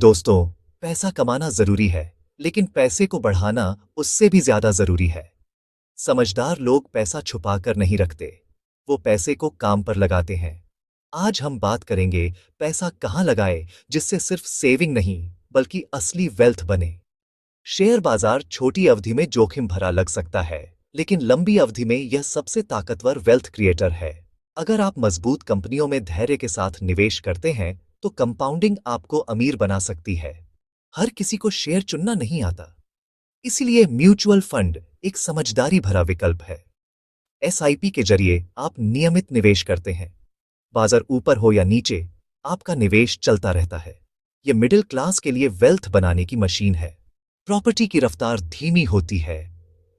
दोस्तों, पैसा कमाना जरूरी है, लेकिन पैसे को बढ़ाना उससे भी ज्यादा जरूरी है। समझदार लोग पैसा छुपाकर नहीं रखते, वो पैसे को काम पर लगाते हैं। आज हम बात करेंगे पैसा कहां लगाए जिससे सिर्फ सेविंग नहीं बल्कि असली वेल्थ बने। शेयर बाजार छोटी अवधि में जोखिम भरा लग सकता है, लेकिन लंबी अवधि में यह सबसे ताकतवर वेल्थ क्रिएटर है। अगर आप मजबूत कंपनियों में धैर्य के साथ निवेश करते हैं तो कंपाउंडिंग आपको अमीर बना सकती है। हर किसी को शेयर चुनना नहीं आता, इसलिए म्यूचुअल फंड एक समझदारी भरा विकल्प है। एसआईपी के जरिए आप नियमित निवेश करते हैं। बाजार ऊपर हो या नीचे, आपका निवेश चलता रहता है। यह मिडिल क्लास के लिए वेल्थ बनाने की मशीन है। प्रॉपर्टी की रफ्तार धीमी होती है,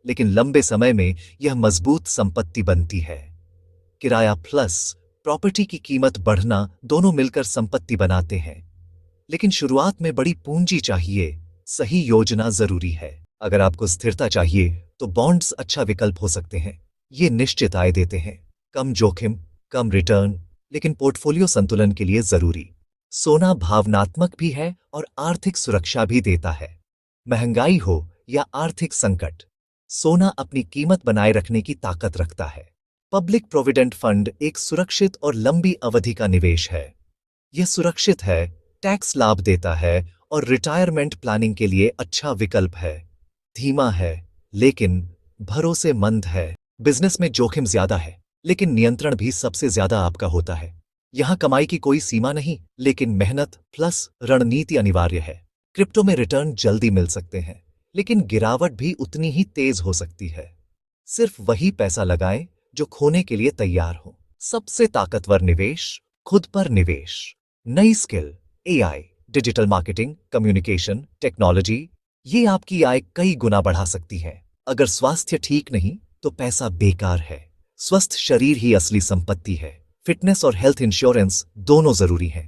लेकिन लंबे समय में यह मजबूत संपत्ति बनती है। किराया प्लस प्रॉपर्टी की कीमत बढ़ना दोनों मिलकर संपत्ति बनाते हैं। लेकिन शुरुआत में बड़ी पूंजी चाहिए, सही योजना जरूरी है। अगर आपको स्थिरता चाहिए तो बॉन्ड्स अच्छा विकल्प हो सकते हैं। ये निश्चित आय देते हैं, कम जोखिम, कम रिटर्न, लेकिन पोर्टफोलियो संतुलन के लिए जरूरी। सोना भावनात्मक भी है और आर्थिक सुरक्षा भी देता है। महंगाई हो या आर्थिक संकट, सोना अपनी कीमत बनाए रखने की ताकत रखता है। पब्लिक प्रोविडेंट फंड एक सुरक्षित और लंबी अवधि का निवेश है। यह सुरक्षित है, टैक्स लाभ देता है और रिटायरमेंट प्लानिंग के लिए अच्छा विकल्प है। धीमा है, लेकिन भरोसेमंद है। बिजनेस में जोखिम ज्यादा है, लेकिन नियंत्रण भी सबसे ज्यादा आपका होता है। यहां कमाई की कोई सीमा नहीं, लेकिन मेहनत प्लस रणनीति अनिवार्य है। क्रिप्टो में रिटर्न जल्दी मिल सकते हैं, लेकिन गिरावट भी उतनी ही तेज हो सकती है। सिर्फ वही पैसा लगाएं जो खोने के लिए तैयार हो। सबसे ताकतवर निवेश, खुद पर निवेश। नई skill, AI, digital marketing, communication, technology, ये आपकी आय कई गुना बढ़ा सकती है। अगर स्वास्थ्य ठीक नहीं तो पैसा बेकार है। स्वस्थ शरीर ही असली संपत्ति है। फिटनेस और हेल्थ इंश्योरेंस दोनों जरूरी हैं।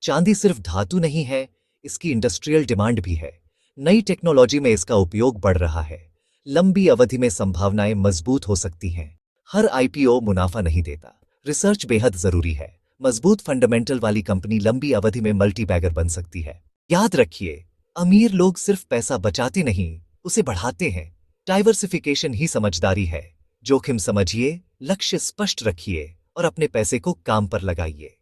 चांदी सिर्फ धातु नहीं है, इसकी इंडस्ट्रियल डिमांड भी है। नई टेक्नोलॉजी में इसका उपयोग बढ़ रहा है। लंबी अवधि में संभावनाएं मजबूत हो सकती हैं। हर आईपीओ मुनाफा नहीं देता, रिसर्च बेहद जरूरी है। मजबूत फंडामेंटल वाली कंपनी लंबी अवधि में मल्टीबैगर बन सकती है। याद रखिए, अमीर लोग सिर्फ पैसा बचाते नहीं, उसे बढ़ाते हैं। डाइवर्सिफिकेशन ही समझदारी है। जोखिम समझिए, लक्ष्य स्पष्ट रखिए और अपने पैसे को काम पर लगाइए।